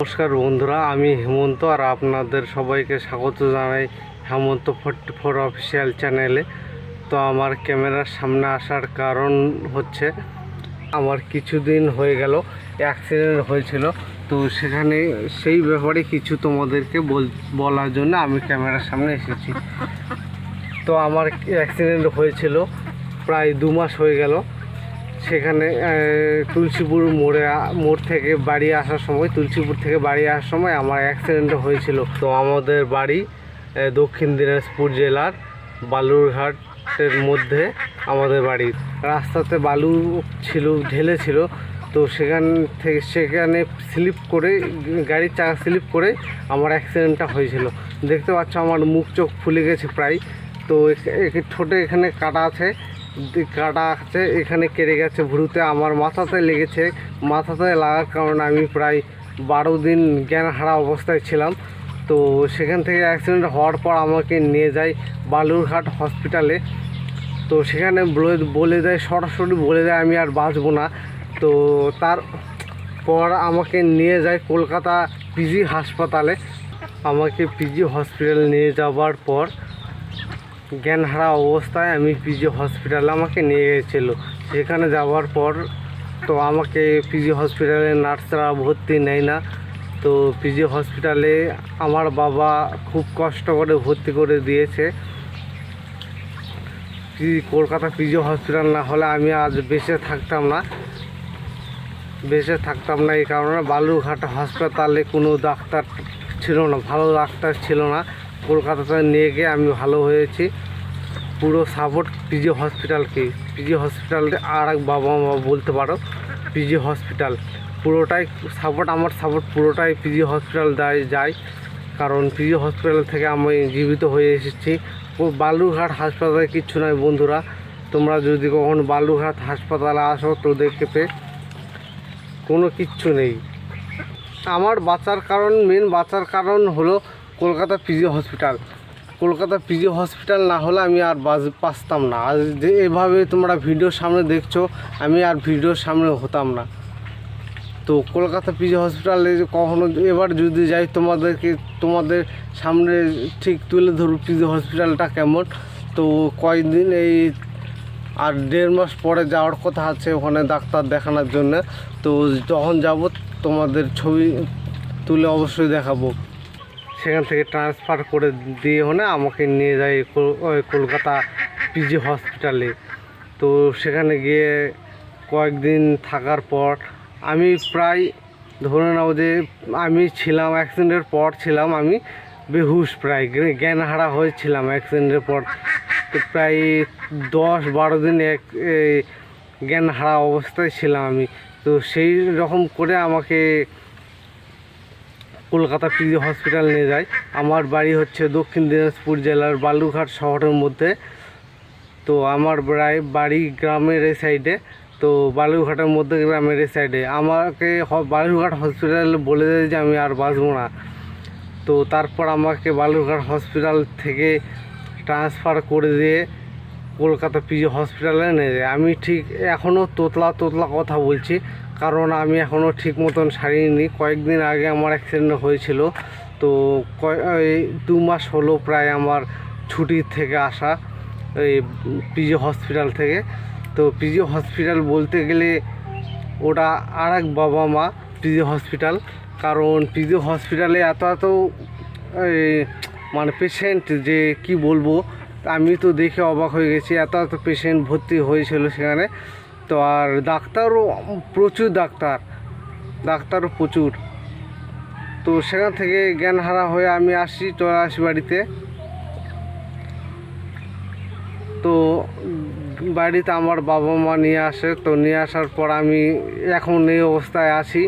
নমস্কার বন্ধুরা, আমি হেমন্ত আর আপনাদের সবাইকে স্বাগত জানাই হেমন্ত 44 অফিসিয়াল চ্যানেলে। তো আমার ক্যামেরার সামনে আসার কারণ হচ্ছে আমার কিছুদিন হয়ে গেল অ্যাক্সিডেন্ট হয়েছিল। তো সেখানে সেই ব্যাপারে কিছু তোমাদেরকে বলার জন্য আমি ক্যামেরার সামনে এসেছি। তো আমার অ্যাক্সিডেন্ট হয়েছিল প্রায় 2 মাস হয়ে গেল। সেখানে তুলসীপুর মোড় থেকে বাড়ি আসার সময় আমার অ্যাক্সিডেন্ট হয়েছিল। তো আমাদের বাড়ি দক্ষিণ দিনাজপুর জেলার বালুরঘাটের মধ্যে আমাদের বাড়ি। রাস্তাতে বালু ঢেলেছিল। তো সেখানে গাড়ির চাকা স্লিপ করে আমার অ্যাক্সিডেন্টটা হয়েছিল। দেখতে পাচ্ছ আমার মুখ চোখ ফুলে গেছে প্রায়। তো ঠোঁটে এখানে কাটা আছে, এখানে কেটে গেছে ভুরুতে। আমার মাথাতে লেগেছে। মাথাতে লাগার কারণে আমি প্রায় 12 দিন জ্ঞানহারা অবস্থায় ছিলাম। তো সেখান থেকে অ্যাক্সিডেন্ট হওয়ার পর আমাকে নিয়ে যায় বালুরঘাট হসপিটালে। তো সেখানে সরাসরি বলে দেয় আমি আর বাঁচবো না। তো তারপর আমাকে নিয়ে যায় কলকাতা পিজি হাসপাতালে। আমাকে পিজি হসপিটালে নিয়ে যাওয়ার পর জ্ঞানহারা অবস্থায় আমি পিজি হসপিটালে আমাকে নিয়ে গিয়েছিলো। সেখানে যাওয়ার পর তো আমাকে পিজি হসপিটালে নার্সরা ভর্তি নেয় না। তো পিজি হসপিটালে আমার বাবা খুব কষ্ট করে ভর্তি করে দিয়েছে। কলকাতা পিজি হসপিটাল না হলে আমি আজ বেঁচে থাকতাম না। এই কারণে বালুরঘাট হাসপাতালে কোনো ডাক্তার ছিল না, ভালো ডাক্তার ছিল না। কলকাতাতে নিয়ে গিয়ে আমি ভালো হয়েছি। পুরো সাপোর্ট পিজি হসপিটালটা আর এক বাবা মা বলতে পারো। পিজি হসপিটাল পুরোটাই আমার সাপোর্ট পুরোটাই পিজি হসপিটাল যায়। কারণ পিজি হসপিটাল থেকে আমি জীবিত হয়ে এসেছি। বালুরঘাট হাসপাতালে কিচ্ছু নয় বন্ধুরা। তোমরা যদি কখনো বালুরঘাট হাসপাতালে আসো তো দেখতে কোনো কিচ্ছু নেই। আমার মেন বাঁচার কারণ হলো কলকাতা পিজি হসপিটাল না হলে আমি আর বাঁচতাম না। আর যে এভাবে তোমরা ভিডিওর সামনে দেখছো, আমি আর ভিডিওর সামনে হতাম না। তো কলকাতা পিজি হসপিটালে কখনো এবার যদি যাই তোমাদের সামনে ঠিক তুলে ধরব পিজি হসপিটালটা কেমন। তো কয়েকদিন আর 1.5 মাস পরে যাওয়ার কথা আছে ওখানে ডাক্তার দেখানোর জন্য। তো যখন যাব তোমাদের ছবি তুলে অবশ্যই দেখাবো। সেখান থেকে ট্রান্সফার করে দিয়ে আমাকে নিয়ে যায় কলকাতা পিজি হসপিটালে। তো সেখানে গিয়ে কয়েকদিন থাকার পর আমি প্রায় ধরে নাও যে আমি ছিলাম অ্যাক্সিডেন্টের পর আমি বেহুশ, প্রায় জ্ঞানহারা হয়েছিলাম অ্যাক্সিডেন্টের পর। তো প্রায় 10-12 দিন জ্ঞানহারা অবস্থায় ছিলাম আমি। তো সেই রকম করে আমাকে কলকাতা পিজি হসপিটাল নিয়ে যায়। আমার বাড়ি হচ্ছে দক্ষিণ দিনাজপুর জেলার বালুরঘাট শহরের মধ্যে। তো আমার বাড়ি গ্রামের এই সাইডে। তো বালুরঘাটের মধ্যে গ্রামের এই সাইডে আমাকে বালুরঘাট হসপিটালে বলে দেয় যে আমি আর বাঁচবো না। তো তারপর আমাকে বালুরঘাট হসপিটাল থেকে ট্রান্সফার করে দিয়ে কলকাতা পিজি হসপিটালে নিয়ে যায়। আমি ঠিক এখনও তোতলা কথা বলছি, কারণ আমি এখনও ঠিক মতন সারিনি। কয়েকদিন আগে আমার অ্যাক্সিডেন্ট হয়েছিল। তো 2 মাস হলো প্রায় আমার ছুটির থেকে আসা এই পিজি হসপিটাল থেকে। তো পিজি হসপিটাল বলতে গেলে ওটা আর এক বাবা মা পিজি হসপিটাল। কারণ পিজি হসপিটালে এত মানে পেশেন্ট যে কি বলবো, আমি তো দেখে অবাক হয়ে গেছি। এত পেশেন্ট ভর্তি হয়েছিল সেখানে। তো আর ডাক্তারও প্রচুর। তো সেখান থেকে জ্ঞানহারা হয়ে আমি চলে আসি বাড়িতে। তো বাড়িতে আমার বাবা মা নিয়ে আসে। তো নিয়ে আসার পর আমি এখন এই অবস্থায় আছি।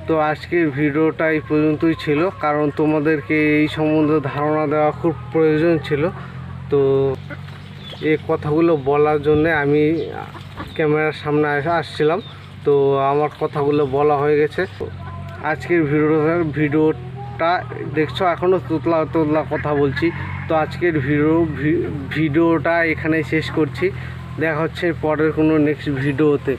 তো আজকের ভিডিওটা এই পর্যন্তই ছিল, কারণ তোমাদেরকে এই সম্বন্ধে ধারণা দেওয়া খুব প্রয়োজন ছিল। তো এই কথাগুলো বলার জন্যে আমি ক্যামেরার সামনে আসছিলাম। তো আমার কথাগুলো বলা হয়ে গেছে। আজকের ভিডিওটা দেখছো, এখনও তোতলা কথা বলছি। তো আজকের ভিডিওটা এখানেই শেষ করছি। দেখা হচ্ছে পরের কোনো নেক্সট ভিডিওতে।